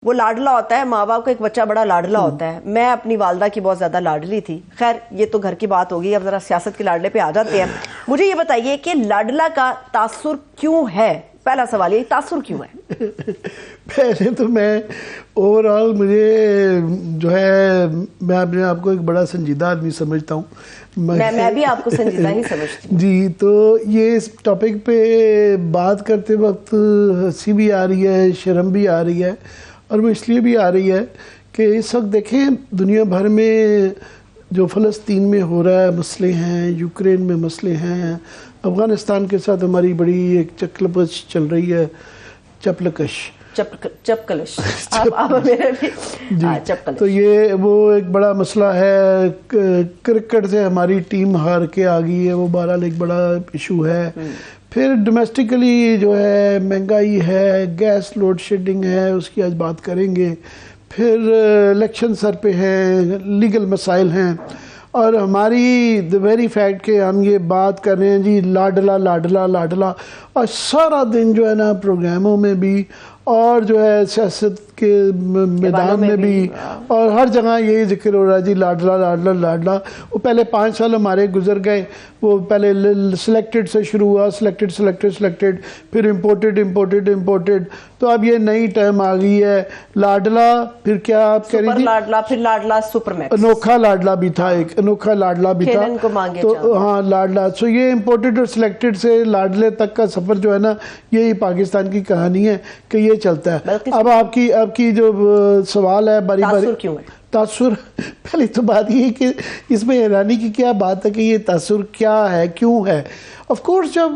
وہ لاڈلا ہوتا ہے، ماں باپ کا ایک بچہ بڑا لاڈلا ہوتا ہے. میں اپنی والدہ کی بہت زیادہ لاڈلی تھی. خیر یہ تو گھر کی بات ہوگی، اب ذرا سیاست کے لاڈلے پہ آ جاتے ہیں. مجھے یہ بتائیے کہ لاڈلا کا تاثر کیوں ہے؟ پہلا سوال یہ، تاثر کیوں ہے؟ پہلے تو میں اوور آل مجھے جو ہے میں اپنے آپ کو ایک بڑا سنجیدہ آدمی سمجھتا ہوں. میں بھی آپ کو سنجیدہ ہی سمجھتی ہوں. جی، تو یہ اس ٹاپک پہ بات کرتے وقت ہنسی بھی آ رہی ہے، شرم بھی آ رہی ہے، اور وہ اس لیے بھی آ رہی ہے کہ اس وقت دیکھیں دنیا بھر میں جو فلسطین میں ہو رہا ہے مسئلے ہیں، یوکرین میں مسئلے ہیں، افغانستان کے ساتھ ہماری بڑی ایک چکلپش چل رہی ہے، چپلکش. تو یہ وہ ایک بڑا مسئلہ ہے. کرکٹ سے ہماری ٹیم ہار کے آ گئی ہے، وہ بہرحال ایک بڑا ایشو ہے. پھر ڈومیسٹکلی جو ہے مہنگائی ہے، گیس لوڈ شیڈنگ ہے، اس کی آج بات کریں گے. پھر الیکشن سر پہ ہیں، لیگل مسائل ہیں، اور ہماری دا ویری فیکٹ کہ ہم یہ بات کر رہے ہیں جی لاڈلا لاڈلا لاڈلا، اور سارا دن جو ہے نا پروگراموں میں بھی اور جو ہے سیاست کے میدان میں بھی اور ہر جگہ یہی ذکر ہو رہا ہے جی لاڈلا لاڈلا لاڈلا. وہ پہلے 5 سال ہمارے گزر گئے، وہ پہلے سلیکٹڈ سے شروع ہوا، سلیکٹڈ، پھر امپورٹڈ. تو اب یہ نئی ٹرم آ گئی ہے لاڈلا. پھر کیا آپ کہہ رہی تھی؟ لاڈلا، پھر لاڈلا سپر میکس، انوکھا لاڈلا بھی تھا، ایک انوکھا لاڈلا بھی تھا. تو ہاں لاڈلا. سو یہ امپورٹڈ اور سلیکٹڈ سے لاڈلے تک کا سفر جو ہے نا، یہی پاکستان کی کہانی ہے کہ یہ چلتا ہے. اب آپ کی جو سوال ہے باری تاثر، پہلی تو بات یہ ہے کہ اس میں حیرانی کی کیا بات ہے کہ یہ تاثر کیا ہے، کیوں ہے. آف کورس جب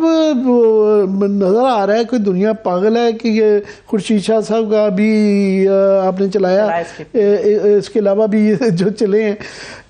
نظر آ رہا ہے کوئی دنیا پاگل ہے کہ یہ خورشید شاہ صاحب کا بھی آپ نے چلایا، اس کے علاوہ بھی جو چلے ہیں.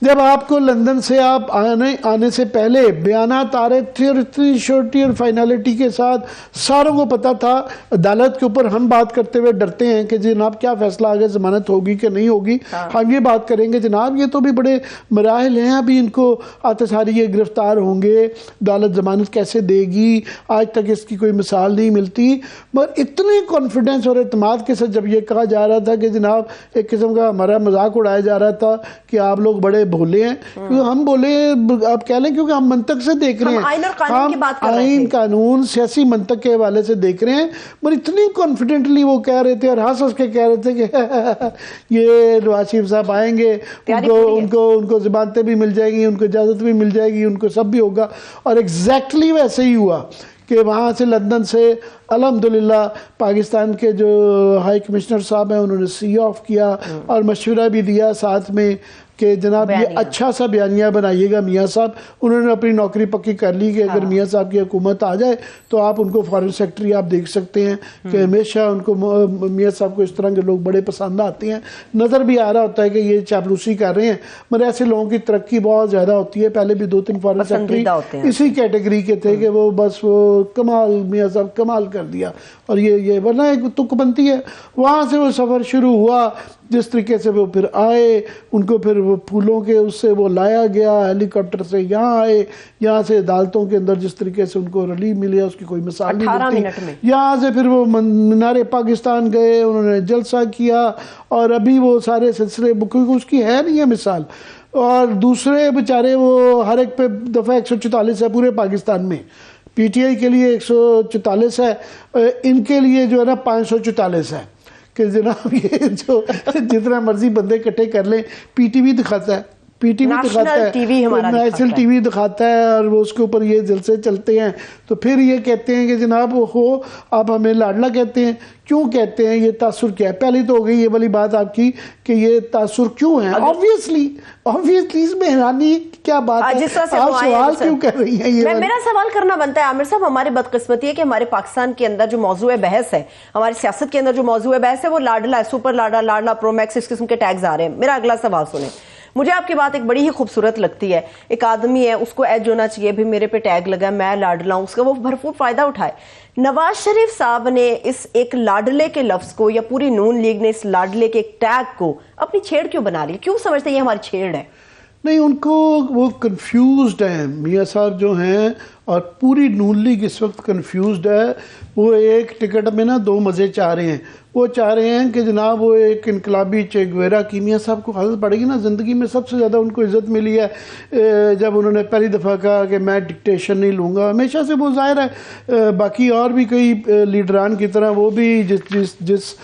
جب آپ کو لندن سے آپ آنے سے پہلے بیانات آ رہے تھے اور اتنی شورٹی اور فائنالٹی کے ساتھ ساروں کو پتا تھا، عدالت کے اوپر ہم بات کرتے ہوئے ڈرتے ہیں کہ جناب کیا فیصلہ آگے، ضمانت ہوگی کہ نہیں ہوگی. ہم یہ بات کریں گے جناب یہ تو بھی بڑے مراحل ہیں، ابھی ان کو آتے ساری یہ گرفتار ہوں گے، عدالت ضمانت کیسے دے گی، آج تک اس کی کوئی مثال نہیں ملتی. مگر اتنے کانفیڈنس اور اعتماد کے ساتھ جب یہ کہا جا رہا تھا کہ جناب ایک قسم کا ہمارا مذاق اڑایا جا رہا تھا کہ آپ لوگ بڑے بھولے ہیں. کیونکہ ہم بولے آپ کہہ لیں کیونکہ ہم منطق سے دیکھ رہے ہیں، ہم آئین قانون سیاسی منطق کے حوالے سے دیکھ رہے ہیں. مگر اتنی کانفیڈنٹلی وہ کہہ رہے تھے اور ہنس کے کہہ رہے تھے کہ یہ نواز شریف صاحب آئیں گے، ان کو ضمانتیں بھی مل جائے گی، ان کو اجازت بھی مل جائے گی، ان کو سب بھی ہوگا. اور ایگزیکٹلی ویسے ہی ہوا کہ وہاں سے لندن سے الحمدللہ پاکستان کے جو ہائی کمشنر صاحب ہیں انہوں نے سی آف کیا اور مشورہ بھی دیا ساتھ میں کہ جناب یہ اچھا سا بیانیہ بنائیے گا میاں صاحب. انہوں نے اپنی نوکری پکی کر لی کہ اگر میاں صاحب کی حکومت آ جائے تو آپ ان کو فارن سیکرٹری آپ دیکھ سکتے ہیں کہ ہمیشہ ان کو میاں صاحب کو اس طرح کے لوگ بڑے پسند آتے ہیں. نظر بھی آ رہا ہوتا ہے کہ یہ چاپلوسی کر رہے ہیں، مگر ایسے لوگوں کی ترقی بہت زیادہ ہوتی ہے. پہلے بھی 2-3 فارن سیکرٹری اسی کیٹیگری کے تھے کہ وہ بس وہ کمال، میاں صاحب کمال کر دیا. اور یہ ورنہ ایک تک بنتی ہے. وہاں سے وہ سفر شروع ہوا، جس طریقے سے وہ پھر آئے، ان کو پھر وہ پھولوں کے اس سے وہ لایا گیا، ہیلی کاپٹر سے یہاں آئے، یہاں سے عدالتوں کے اندر جس طریقے سے ان کو ریلیف ملی اس کی کوئی مثال نہیں ملتی. یہاں سے پھر وہ مینار پاکستان گئے، انہوں نے جلسہ کیا، اور ابھی وہ سارے سلسلے کیونکہ اس کی ہے نہیں ہے مثال. اور دوسرے بیچارے وہ ہر ایک پہ دفعہ 144 ہے پورے پاکستان میں. پی ٹی آئی کے لیے 144 ہے، ان کے لیے جو ہے نا 544 ہے کہ جناب یہ جو جتنا مرضی بندے اکٹھے کر لیں. پی ٹی وی دکھاتا ہے، پی ٹی وی دکھاتا ہے، نیشنل ٹی وی دکھاتا ہے، اور وہ اس کے اوپر یہ جلسے چلتے ہیں. تو پھر یہ کہتے ہیں کہ جناب ہو آپ ہمیں لاڈلا کہتے ہیں. کیوں کہتے ہیں؟ یہ تاثر کیا ہے؟ پہلی تو ہو گئی یہ والی بات آپ کی کہ یہ تاثر کیوں ہے. آبویسلی اس میں حیرانی کیا بات ہے، آپ سوال کیوں کر رہی ہیں؟ میرا سوال کرنا بنتا ہے عامر صاحب، ہماری بدقسمتی ہے کہ ہمارے پاکستان کے اندر جو موضوع بحث ہے، ہماری سیاست کے اندر جو موضوع بحث ہے وہ لاڈلا ہے، سپر لاڈلا، لاڈلا پرو میکس، اس قسم کے ٹیگز آ رہے ہیں. میرا اگلا سوال سنیں. مجھے آپ کی بات ایک بڑی ہی خوبصورت لگتی ہے. ایک آدمی ہے، اس کو ایج ہونا چاہیے بھی میرے پہ ٹیگ لگا ہے، میں لاڈلا ہوں، اس کا وہ بھرپور فائدہ اٹھائے. نواز شریف صاحب نے اس ایک لاڈلے کے لفظ کو، یا پوری نون لیگ نے اس لاڈلے کے ایک ٹیگ کو اپنی چھیڑ کیوں بنا لی؟ کیوں سمجھتے ہیں یہ ہماری چھیڑ ہے؟ نہیں، ان کو وہ کنفیوزڈ ہیں میاں صاحب جو ہیں، اور پوری نون لیگ اس وقت کنفیوزڈ ہے. وہ ایک ٹکٹ میں نا 2 مزے چاہ رہے ہیں. وہ چاہ رہے ہیں کہ جناب وہ ایک انقلابی چے گویرا کی میاں صاحب کو حالت پڑے گی نا، زندگی میں سب سے زیادہ ان کو عزت ملی ہے جب انہوں نے پہلی دفعہ کہا کہ میں ڈکٹیشن نہیں لوں گا. ہمیشہ سے وہ ظاہر ہے باقی اور بھی کئی لیڈران کی طرح وہ بھی جس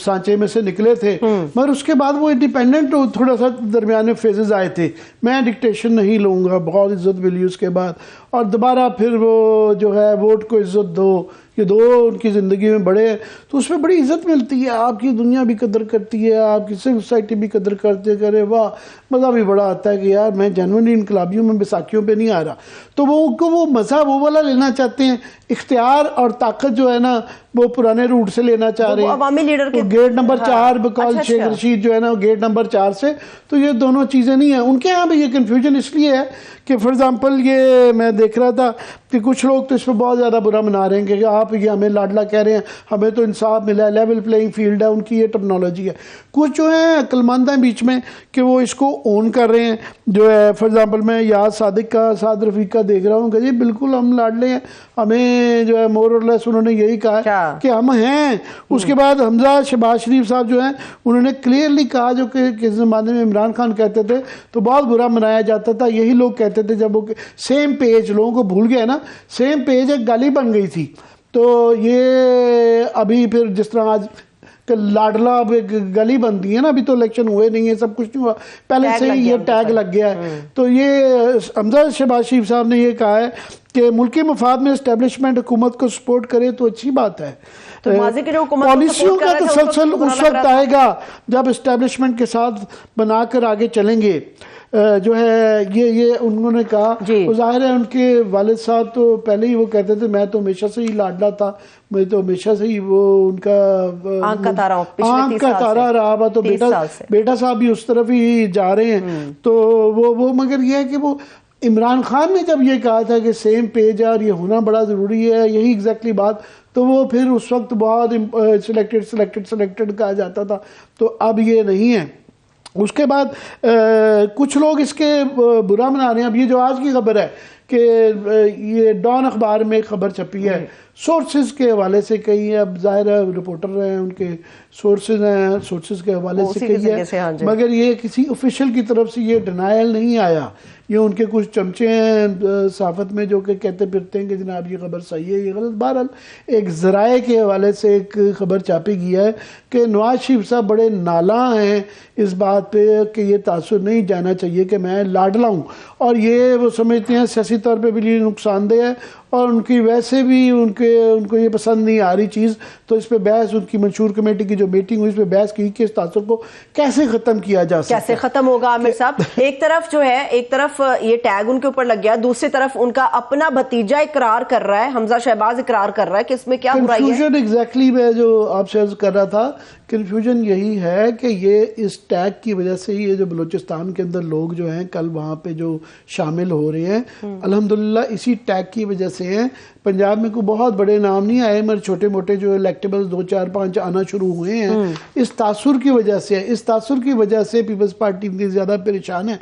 سانچے میں سے نکلے تھے، مگر اس کے بعد وہ انڈیپینڈنٹ تھوڑا سا درمیانے فیزز آئے تھے. میں ڈکٹیشن نہیں لوں گا، بہت عزت ملی اس کے بعد. اور دوبارہ پھر وہ جو ہے ووٹ کو عزت دو، یہ دو ان کی زندگی میں بڑے ہیں تو اس میں بڑی عزت ملتی ہے. آپ کی دنیا بھی قدر کرتی ہے، آپ کی سوسائٹی بھی قدر کرتے ہے. کرے واہ، مزہ بھی بڑا آتا ہے کہ یار میں جنوینلی انقلابیوں میں بیساکھیوں پہ نہیں آ رہا. تو وہ مزہ وہ والا لینا چاہتے ہیں. اختیار اور طاقت جو ہے نا وہ پرانے روٹ سے لینا چاہ رہے ہیں. عوامی لیڈر کے گیٹ نمبر 4 بقول شیخ رشید جو ہے نا گیٹ نمبر 4 سے، تو یہ دونوں چیزیں نہیں ہیں. ان کے ہاں بھی یہ کنفیوژن اس لیے ہے کہ فار ایگزامپل یہ میں دیکھ رہا تھا کہ کچھ لوگ تو اس پہ بہت زیادہ برا منا رہے ہیں کہ آپ یہ ہمیں لاڈلا کہہ رہے ہیں، ہمیں تو انصاف ملا ہے، لیول پلینگ فیلڈ ہے. ان کی یہ ٹرمنالوجی ہے. کچھ جو ہیں عقل مند ہیں بیچ میں کہ وہ اس کو اون کر رہے ہیں. جو ہے فار ایگزامپل میں یاد صادق کا، سعد رفیق کا دیکھ رہا ہوں کہ جی بالکل ہم لاڈلے ہیں، ہمیں جو ہے مور اور لیس انہوں نے یہی کہا ہے کہ ہم ہیں. اس کے بعد حمزہ شہباز شریف صاحب جو ہیں انہوں نے کلیئرلی کہا، جو کہ کس زمانے میں عمران خان کہتے تھے تو بہت برا منایا جاتا تھا. یہی لوگ کہتے تھے جب وہ سیم پیج، لوگوں کو بھول گئے نا، سیم پیج ایک گالی بن گئی تھی. تو یہ ابھی پھر جس طرح آج لاڈلا اب ایک گلی بنتی ہے نا، ابھی تو الیکشن ہوئے نہیں ہے، سب کچھ نہیں ہوا، پہلے سے ہی یہ ٹیگ لگ گیا ہے. تو یہ حمزہ شہباز شریف صاحب نے یہ کہا ہے کہ ملکی مفاد میں اسٹیبلشمنٹ حکومت کو سپورٹ کرے تو اچھی بات ہے. پالیسیوں کا تسلسل اس وقت آئے گا جب اسٹیبلشمنٹ کے ساتھ بنا کر آگے چلیں گے. جو ہے یہ انہوں نے کہا. ظاہر ہے ان کے والد صاحب تو پہلے ہی وہ کہتے تھے میں تو ہمیشہ سے ہی لاڈلا تھا، میں تو ہمیشہ سے ہی وہ ان کا آنکھ کا تارا رہا. تو بیٹا صاحب بھی اس طرف ہی جا رہے ہیں. تو وہ مگر یہ ہے کہ وہ عمران خان نے جب یہ کہا تھا کہ سیم پیج ہے اور یہ ہونا بڑا ضروری ہے، یہی ایگزیکٹلی بات، تو وہ پھر اس وقت بہت سلیکٹڈ کہا جاتا تھا. تو اب یہ نہیں ہے. اس کے بعد کچھ لوگ اس کے برا منا رہے ہیں. اب یہ جو آج کی خبر ہے کہ یہ ڈان اخبار میں خبر چھپی ہے، سورسز کے حوالے سے کہی ہے. اب ظاہر ہے رپورٹر ہیں، ان کے سورسز ہیں، سورسز کے حوالے سے کہی ہے، مگر یہ کسی آفیشیل کی طرف سے یہ ڈینائل نہیں آیا. یہ ان کے کچھ چمچے ہیں صحافت میں جو کہ کہتے پھرتے ہیں کہ جناب یہ خبر صحیح ہے، یہ غلط. بہرحال ایک ذرائع کے حوالے سے ایک خبر چھاپی گیا ہے کہ نواز شریف صاحب بڑے نالاں ہیں اس بات پہ کہ یہ تاثر نہیں جانا چاہیے کہ میں لاڈلا ہوں، اور یہ وہ سمجھتے ہیں سیاسی طور پہ بھی نقصان دہ ہے، اور ان کی ویسے بھی ان کو یہ پسند نہیں آ رہی چیز. تو اس پہ بحث، ان کی منشور کمیٹی کی جو میٹنگ ہوئی اس پہ بحث کی کہ اس تاثر کو کیسے ختم کیا جا سکتا ہے، کیسے ختم ہوگا. عامر صاحب ایک طرف جو ہے، ایک طرف یہ ٹیگ ان کے اوپر لگ گیا، دوسری طرف ان کا اپنا بھتیجا اقرار کر رہا ہے، حمزہ شہباز اقرار کر رہا ہے کہ اس میں کیا برائی ہے. کنفیوژن ایگزیکٹلی میں جو آپ سے عرض کر رہا تھا، کنفیوژن یہی ہے کہ یہ اس ٹیگ کی وجہ سے ہی یہ جو بلوچستان کے اندر لوگ جو ہیں کل وہاں پہ جو شامل ہو رہے ہیں الحمدللہ اسی ٹیگ کی وجہ سے ہیں. پنجاب میں کوئی بہت بڑے نام نہیں آئے، مگر چھوٹے موٹے جو الیکٹیبلز 2 4 5 آنا شروع ہوئے ہیں. اس تاثر کی وجہ سے، اس تاثر کی وجہ سے پیپلز پارٹی اتنی زیادہ پریشان ہے